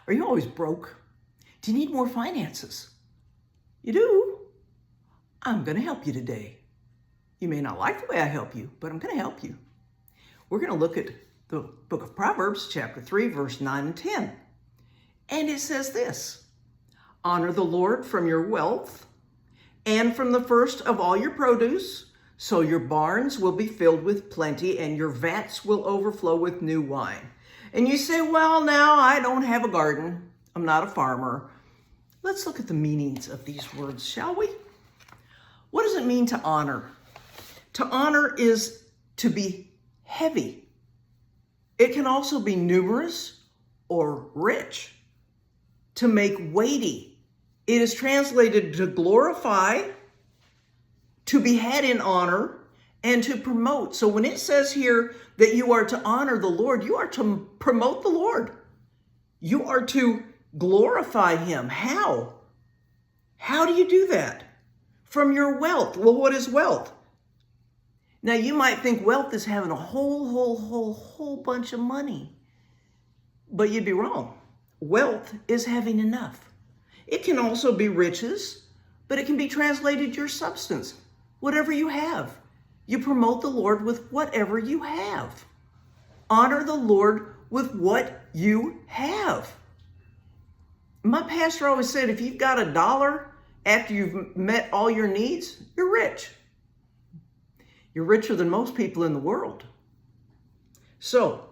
Are you always broke? Do you need more finances? You do? I'm going to help you today. You may not like the way I help you, but I'm going to help you. We're going to look at the book of Proverbs, chapter 3, verse 9 and 10. And it says this: honor the Lord from your wealth and from the first of all your produce, so your barns will be filled with plenty and your vats will overflow with new wine. And you say, well, now I don't have a garden. I'm not a farmer. Let's look at the meanings of these words, shall we? What does it mean to honor? To honor is to be heavy. It can also be numerous or rich. To make weighty. It is translated to glorify, to be had in honor, and to promote. So when it says here that you are to honor the Lord, you are to promote the Lord. You are to glorify him. How? How do you do that? From your wealth. Well, what is wealth? Now you might think wealth is having a whole bunch of money, but you'd be wrong. Wealth is having enough. It can also be riches, but it can be translated your substance, whatever you have. You promote the Lord with whatever you have. Honor the Lord with what you have. My pastor always said, if you've got $1 after you've met all your needs, you're rich. You're richer than most people in the world. So,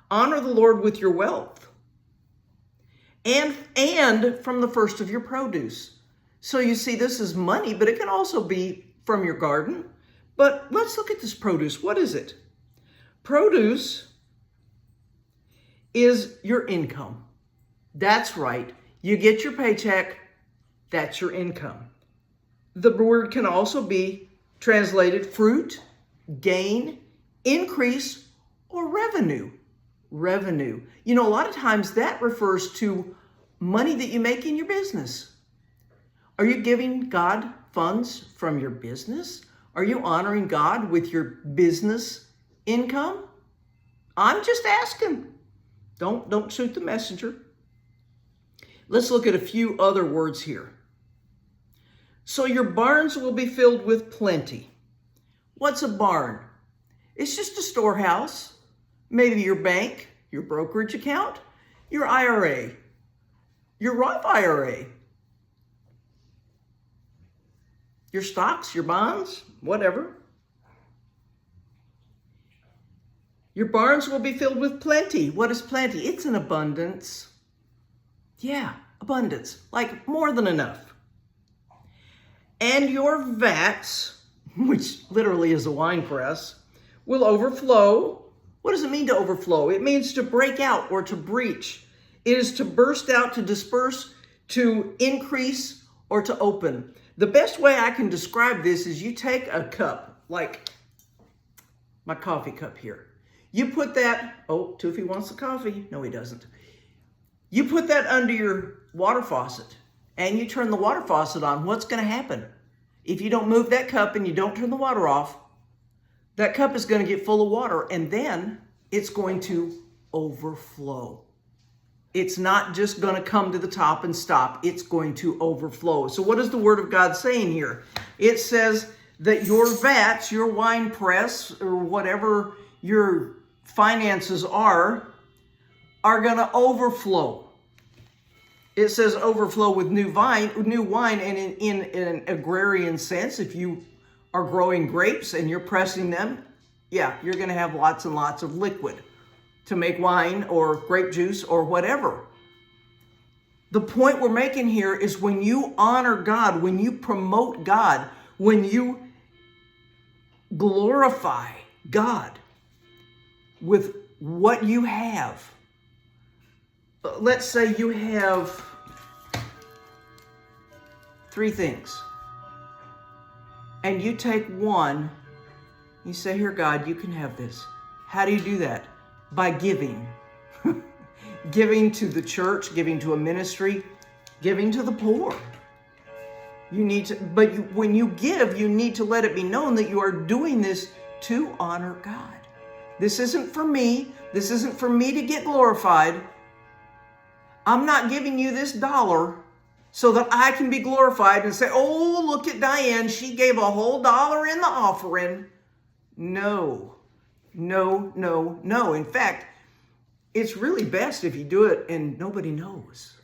honor the Lord with your wealth and from the first of your produce. So you see, this is money, but it can also be from your garden. But let's look at this produce. What is it? Produce is your income. That's right. You get your paycheck. That's your income. The word can also be translated fruit, gain, increase, or revenue. Revenue. You know, a lot of times that refers to money that you make in your business. Are you giving God funds from your business? Are you honoring God with your business income? I'm just asking. Don't shoot the messenger. Let's look at a few other words here. So your barns will be filled with plenty. What's a barn? It's just a storehouse. Maybe your bank, your brokerage account, your IRA, your Roth IRA, your stocks, your bonds, whatever. Your barns will be filled with plenty. What is plenty? It's an abundance. Yeah, abundance, like more than enough. And your vats, which literally is a wine press, will overflow. What does it mean to overflow? It means to break out or to breach. It is to burst out, to disperse, to increase, or to open. The best way I can describe this is you take a cup, like my coffee cup here. You put that, oh, Toofy wants the coffee. No, he doesn't. You put that under your water faucet and you turn the water faucet on. What's going to happen? If you don't move that cup and you don't turn the water off, that cup is going to get full of water and then it's going to overflow. It's not just going to come to the top and stop. It's going to overflow. So what is the Word of God saying here? It says that your vats, your wine press, or whatever your finances are going to overflow. It says overflow with new wine, and in an agrarian sense, if you are growing grapes and you're pressing them, yeah, you're going to have lots and lots of liquid to make wine or grape juice or whatever. The point we're making here is when you honor God, when you promote God, when you glorify God with what you have. Let's say you have 3 things. And you take one, you say, here, God, you can have this. How do you do that? By giving. Giving to the church, giving to a ministry, giving to the poor. You need to, but when you give, you need to let it be known that you are doing this to honor God. This isn't for me. This isn't for me to get glorified. I'm not giving you this dollar so that I can be glorified and say, oh, look at Diane. She gave a whole dollar in the offering. No, no, no, no. In fact, it's really best if you do it and nobody knows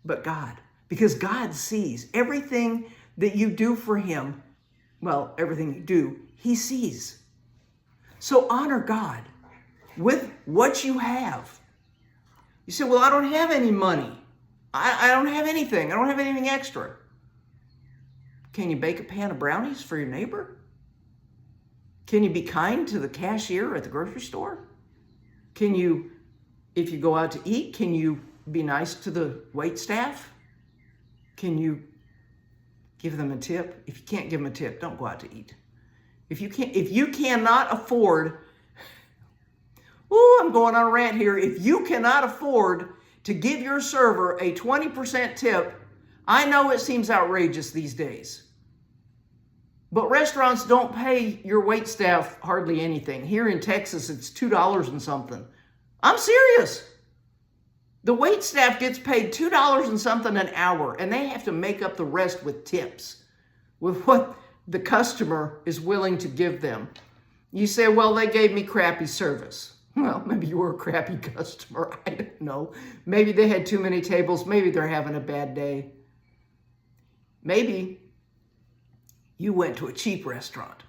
but God, because God sees everything that you do for him. Well, everything you do, he sees. So honor God with what you have. You say, well, I don't have any money. I don't have anything. I don't have anything extra. Can you bake a pan of brownies for your neighbor? Can you be kind to the cashier at the grocery store? Can you, if you go out to eat, can you be nice to the wait staff? Can you give them a tip? If you can't give them a tip, don't go out to eat. If you cannot afford, I'm going on a rant here. If you cannot afford to give your server a 20% tip, I know it seems outrageous these days. But restaurants don't pay your wait staff hardly anything. Here in Texas, it's $2 and something. I'm serious. The wait staff gets paid $2 and something an hour, and they have to make up the rest with tips, with what the customer is willing to give them. You say, well, they gave me crappy service. Well, maybe you were a crappy customer. I don't know. Maybe they had too many tables. Maybe they're having a bad day. Maybe you went to a cheap restaurant.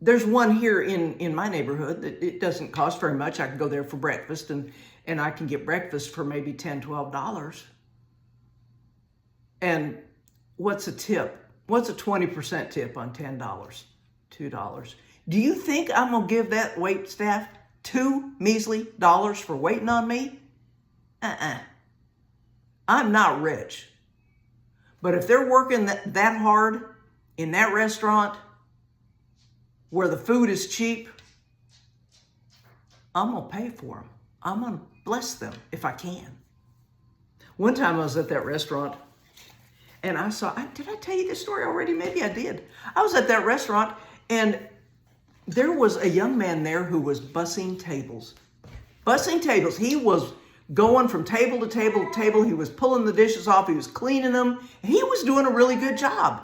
There's one here in my neighborhood that it doesn't cost very much. I can go there for breakfast and I can get breakfast for maybe $10, $12. And what's a tip? What's a 20% tip on $10? $2. Do you think I'm going to give that wait staff $2 measly for waiting on me? I'm not rich. But if they're working that hard in that restaurant where the food is cheap, I'm going to pay for them. I'm going to bless them if I can. One time I was at that restaurant and I saw, did I tell you this story already? Maybe I did. I was at that restaurant and there was a young man there who was bussing tables. Bussing tables. He was going from table to table to table. He was pulling the dishes off. He was cleaning them. And he was doing a really good job.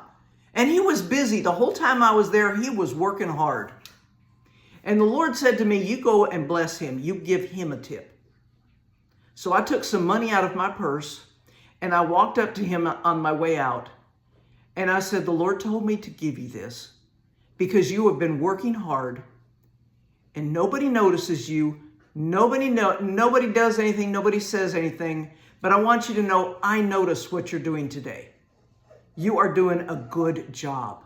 And he was busy. The whole time I was there, he was working hard. And the Lord said to me, you go and bless him. You give him a tip. So I took some money out of my purse and I walked up to him on my way out. And I said, the Lord told me to give you this because you have been working hard and nobody notices you. Nobody does anything. Nobody says anything. But I want you to know, I notice what you're doing today. You are doing a good job.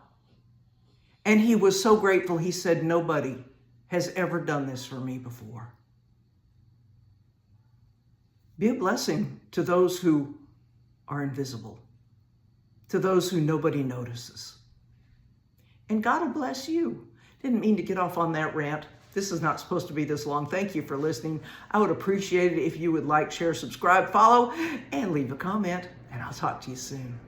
And he was so grateful. He said, nobody has ever done this for me before. Be a blessing to those who are invisible, to those who nobody notices. And God will bless you. Didn't mean to get off on that rant. This is not supposed to be this long. Thank you for listening. I would appreciate it if you would like, share, subscribe, follow, and leave a comment. And I'll talk to you soon.